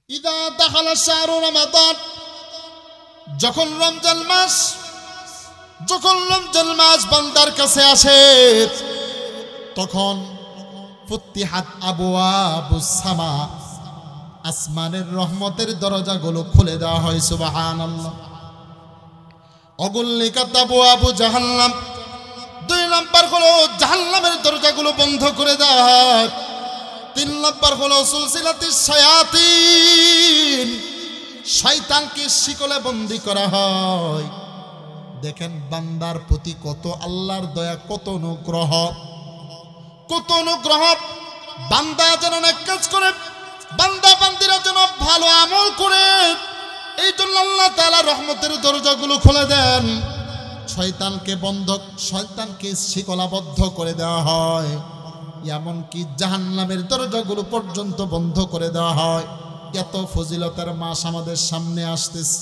ইদা দাখালা শাহরু রমাদান, যখন রমজান মাস বান্দার কাছে আসে, তখন ফুতিহাত আবওয়াবুস সামা, আসমানের রহমতের দরজাগুলো খুলে দেওয়া হয়। সুবহানাল্লাহ। অগুল্লিকাত আবওয়াবু জাহান্নাম, 2 নম্বর হলো জাহান্নামের দরজাগুলো বন্ধ করে দেওয়া হয়। 3 নম্বর হলো সুলসিলাতিস শায়াতিন, শয়তানকে শিকলে বন্দী করা হয়। দেখেন বান্দার প্রতি কত আল্লাহর দয়া, কত অনুগ্রহ। বান্দা যেন নেক কাজ করে, বান্দা বান্দিরা যেন ভালো আমল করে, এই জন্য আল্লাহ তাআলা রহমতের দরজাগুলো খুলে দেন। শয়তানকে শিকলাবদ্ধ করে দেওয়া হয়, এমনকি জাহান্নামের দরজাগুলো পর্যন্ত বন্ধ করে দেওয়া হয়। এত ফজিলতের মাস আমাদের সামনে আসতেছে।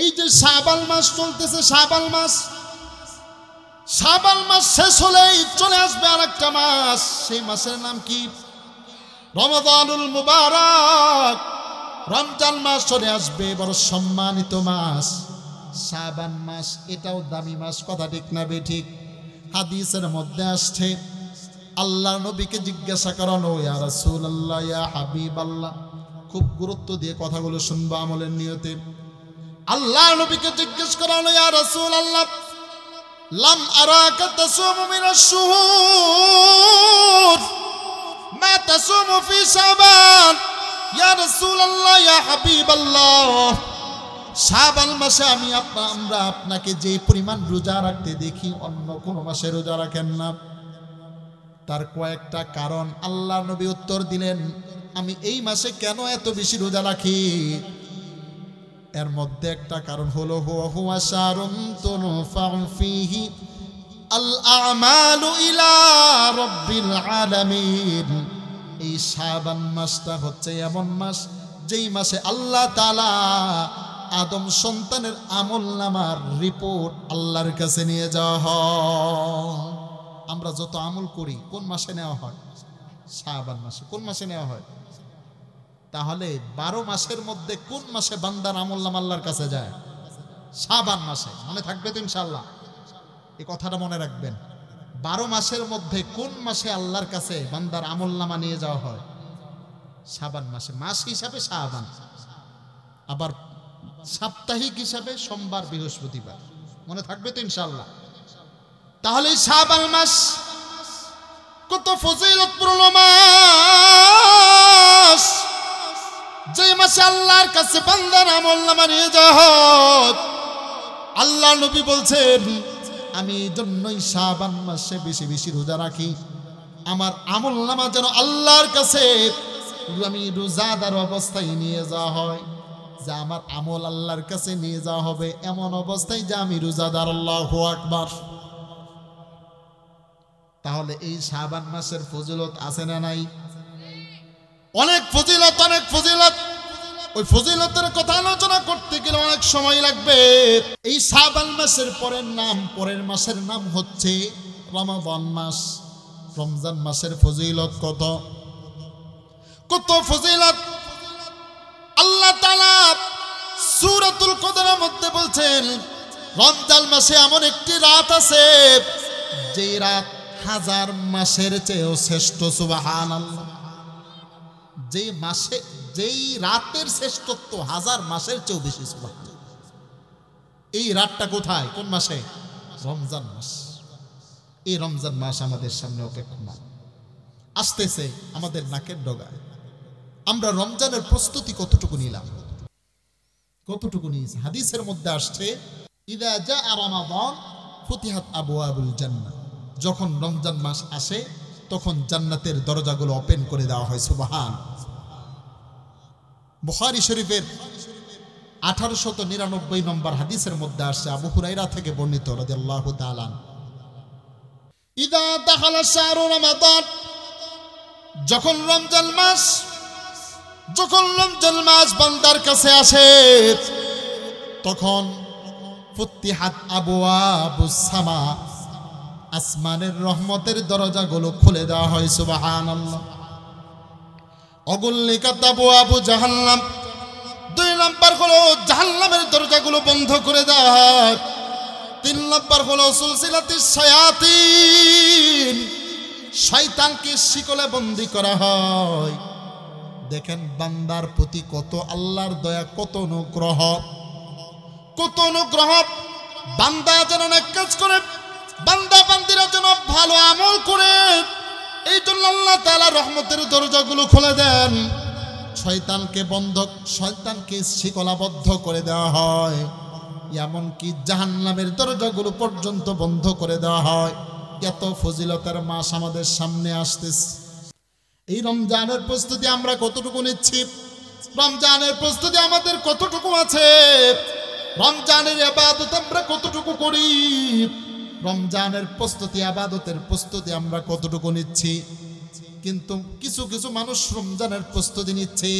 এই যে শাবান মাস চলতেছে, শাবান মাস শেষ হলেই চলে আসবে আরেকটা মাস। সেই মাসের নাম কি? রমাদানুল মুবারক। রমজান মাস চলে আসবে, বড় সম্মানিত মাস। শাবান মাস এটাও দামি মাস, কথা ঠিক না বেঠিক? হাদিসের মধ্যে আসছে, আল্লাহ নবীকে জিজ্ঞাসা করানো, ইয়া রাসূলুল্লাহ, ইয়া হাবিবাল্লাহ, খুব গুরুত্ব দিয়ে কথাগুলো শুনবা আমলের নিয়তে। আল্লাহ নবীকে জিজ্ঞেস করানো, ইয়া রাসূলুল্লাহ, লাম আরাকা তাসুমু মিনাশ শুহুর মা তাসুমু ফি শাবান, ইয়া রাসূলুল্লাহ, ইয়া হাবিবাল্লাহ, শাবান মাসে আমরা আপনাকে যে পরিমাণ রোজা রাখতে দেখি অন্য কোন মাসে রোজা রাখেন না। তার কয়েকটা কারণ আল্লাহ নবী উত্তর দিলেন, আমি এই মাসে কেন এত বেশি রোজা রাখি, এর মধ্যে একটা কারণ হলো হুয়া শারুন তুনফাউ ফীহি আল আমালু ইলা রাব্বিল আলামিন। এই শাবান মাসটা হচ্ছে এমন মাস, যেই মাসে আল্লাহ তাআলা আদম সন্তানের আমলনামার রিপোর্ট আল্লাহর কাছে নিয়ে যাওয়া হয়। আমরা যত আমল করি কোন মাসে নেওয়া হয়? শাবান মাসে। কোন মাসে নেওয়া হয়? তাহলে 12 মাসের মধ্যে কোন মাসে বান্দার আমলনামা আল্লাহর কাছে যায়? শাবান মাসে। মনে থাকবে তো ইনশাআল্লাহ? এই কথাটা মনে রাখবেন। 12 মাসের মধ্যে কোন মাসে আল্লাহর কাছে বান্দার আমলনামা নিয়ে যাওয়া হয়? শাবান মাসে। মাস হিসাবে শাবান, আবার সাপ্তাহিক হিসাবে সোমবার বৃহস্পতিবার। মনে থাকবে তো ইনশাআল্লাহ? তাহলে শাবান মাস কত ফজিলতপূর্ণ মাস, যে মাসে আল্লাহর কাছে বান্দার আমলনামা নিয়ে যাওয়া হয়। আল্লাহ নবী বলছেন, আমি এই জন্যই শাবান মাসে বেশি বেশি রোজা রাখি, আমার আমলনামা যেন আল্লাহর কাছে আমি রোজাদার অবস্থায় নিয়ে যাওয়া হয়, যে আমার আমল আল্লাহর কাছে নিয়ে যাওয়া হবে এমন অবস্থায় যে আমি রোজাদার। আল্লাহু আকবার। তাহলে এই শাবান মাসের ফজিলত আছে না নাই? অনেক ফজিলত। ওই ফজিলতের কথা আলোচনা করতে গেলে অনেক সময় লাগবে। এই শাবান মাসের পরের মাসের নাম হচ্ছে রমাদান মাস। রমজান মাসের ফজিলত কত ফজিলত। আল্লাহ তাআলা সূরাতুল কদরের মধ্যে বলছেন, রমজান মাসে এমন একটি রাত আছে যে রাত 1000 মাসের চেয়েও শ্রেষ্ঠ। সুবহানাল্লাহ। যেই রাতের শ্রেষ্ঠত্ব 1000 মাসের চেয়েও বেশি। সুবহানাল্লাহ। এই রাতটা কোথায়? কোন মাসে? রমজান মাস। এই রমজান মাস আমাদের সামনে অপেক্ষমান, আসতেছে আমাদের নাকের ডগায়। আমরা রমজানের প্রস্তুতি কতটুকু নিলাম? কতটুকু নিয়েছি? হাদিসের মধ্যে আসছে, ইদা জাআ রমাদান ফুতিহাত আবওয়াবুল জান্নাহ। যখন রমজান মাস আসে তখন জান্নাতের দরজাগুলো ওপেন করে দেওয়া হয়। সুবহান। বুখারী শরীফের 1899 নম্বর হাদিসের মধ্যে আসছে, আবু হুরায়রা থেকে বর্ণিত রাদিয়াল্লাহু তাআলা, ইদা দাখালা শাহরু রমাদান, যখন রমজান মাস বান্দার কাছে আসে, তখন ফুতিহাত আবওয়াবুস সামা, আসমানের রহমতের দরজাগুলো খুলে দেওয়া হয়। সুবহানাল্লাহ। অগুল্লিকাত আবওয়াবু জাহান্নাম, 2 নাম্বার হলো জাহান্নামের দরজাগুলো বন্ধ করে দেওয়া হয়। 3 নাম্বার হলো সুলসিলাতিস শায়াতিন, শয়তানকে শিকলে বন্দী করা হয়। দেখেন বান্দার প্রতি কত আল্লাহর দয়া, কত অনুগ্রহ, কত অনুগ্রহ। বান্দা যেন নেক কাজ করে, বান্দা বান্দিরা যেন ভালো আমল করে, এই জন্য আল্লাহ তাআলা রহমতের দরজাগুলো খুলে দেন। শয়তানকে শিকলাবদ্ধ করে দেওয়া হয়, এমনকি জাহান্নামের দরজাগুলো পর্যন্ত বন্ধ করে দেওয়া হয়। এত ফজিলতের মাস আমাদের সামনে আসতেছে। এই রমজানের প্রস্তুতি আমরা কতটুকু নিচ্ছি? রমজানের প্রস্তুতি আমাদের কতটুকু আছে? রমজানের ইবাদত আমরা কতটুকু করি? রমজানের প্রস্তুতি, ইবাদতের প্রস্তুতি আমরা কতটুকু নিচ্ছি? কিন্তু কিছু কিছু মানুষ রমজানের প্রস্তুতি নিচ্ছে,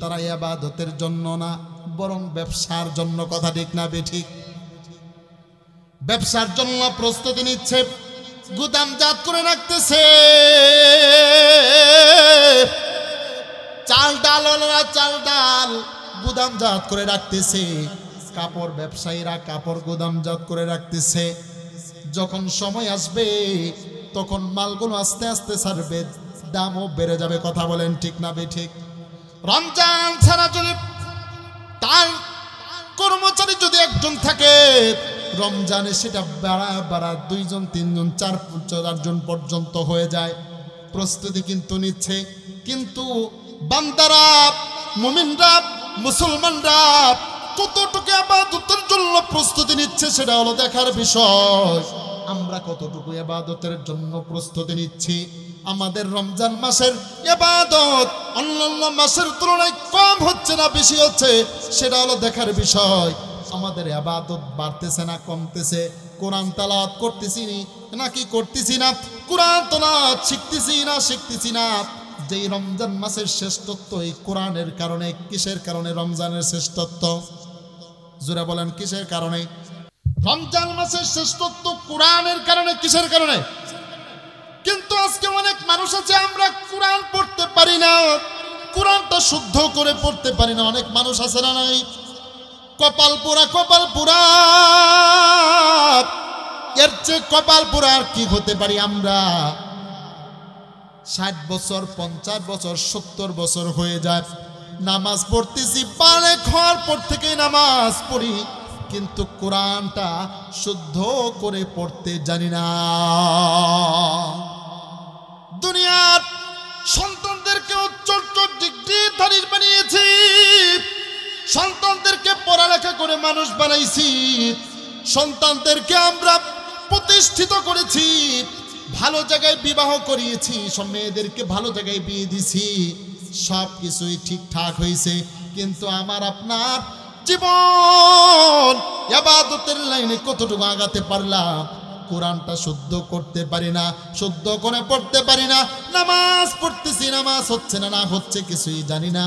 তারা ইবাদতের জন্য না, বরং ব্যবসার জন্য। কথা ঠিক না বেঠিক? ব্যবসার জন্য প্রস্তুতি নিচ্ছে, গুদামজাত করে রাখতেছে। চাল ডাল গুদামজাত করে রাখতেছে। কাপড় ব্যবসায়ীরা কাপড় গুদামজাত করে রাখতেছে। যখন সময় আসবে তখন মালগুলো আস্তে আস্তে ছাড়বে, দামও বেড়ে যাবে। কথা বলেন ঠিক না বেঠিক? রমজান ছাড়া যদি তার কর্মচারী যদি একজন থাকে, রমজানে সেটা বাড়া 2 জন 3 জন 4 জন পর্যন্ত হয়ে যায়। প্রস্তুতি কিন্তু নিচ্ছে, কিন্তু বান্দারা, মুমিনরা, মুসলমানরা কতটুকু ইবাদতের জন্য প্রস্তুতি নিচ্ছে সেটা হলো দেখার বিষয়। আমরা কতটুকু ইবাদতের জন্য প্রস্তুতি নিচ্ছি? আমাদের রমজান মাসের ইবাদত অন্যান্য মাসের তুলনায় কম হচ্ছে না বেশি হচ্ছে, সেটা হলো দেখার বিষয়। আমাদের ইবাদত বাড়তেছে না কমতেছে? কোরআন তেলাওয়াত করতেছি নাকি করতেছি না? কোরআন তেলাওয়াত শিখতেছি না? যেই রমজান মাসের শ্রেষ্ঠত্ব এই কোরআনের কারণে। কিসের কারণে রমজানের শ্রেষ্ঠত্ব? জোরে বলেন, কিসের কারণে? রমজান মাসের শ্রেষ্ঠত্ব কোরআনের কারণে। কিসের কারণে? কিন্তু আজকে অনেক মানুষ আছে, আমরা কোরআন পড়তে পারি না, কোরআনটা শুদ্ধ করে পড়তে পারি না। অনেক মানুষ আছে না নাই? কপাল পোড়া। এর চেয়ে কপাল পোড়া আর কি হতে পারি আমরা? 60 বছর, 50 বছর, 70 বছর হয়ে যায়, নামাজ পড়তেছি, বালেক হওয়ার পর থেকে নামাজ পড়ি, কিন্তু কোরআনটা শুদ্ধ করে পড়তে জানি না। দুনিয়ার সন্তানদেরকে উচ্চ ডিগ্রিধারী বানিয়েছি, সন্তানদেরকে পড়ালেখা করে মানুষ বানাইছি, সন্তানদেরকে আমরা প্রতিষ্ঠিত করেছি, ভালো জায়গায় বিবাহ করিয়েছি, সব মেয়েদেরকে ভালো জায়গায় বিয়ে দিছি, সব কিছুই ঠিকঠাক হয়েছে। কিন্তু আমার আপনার জীবন ইবাদতের লাইনে কতটুকু আগাতে পারলাম? কোরআনটা শুদ্ধ করতে পারি না, শুদ্ধ করে পড়তে পারি না। নামাজ পড়তেছি, নামাজ হচ্ছে না হচ্ছে কিছুই জানি না।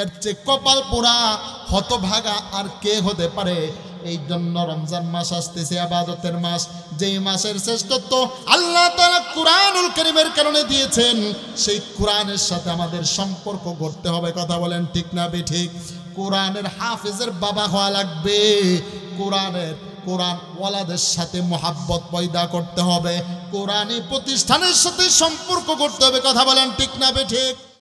এর চেয়ে কপাল পোড়া, হতভাগা আর কে হতে পারে? এই জন্য রমজান মাস আসতেছে, ইবাদতের মাস, যেই মাসের শ্রেষ্ঠত্ব আল্লাহ তাআলা কুরআনুল কারীমের কারণে দিয়েছেন। সেই কোরআনের সাথে আমাদের সম্পর্ক গড়তে হবে। কথা বলেন ঠিক না বেঠিক? কোরআনের হাফেজের বাবা হওয়া লাগবে। কোরআন ওয়ালাদের সাথে মোহাব্বত পয়দা করতে হবে। কোরআনী প্রতিষ্ঠানের সাথে সম্পর্ক করতে হবে। কথা বলেন ঠিক না বেঠিক?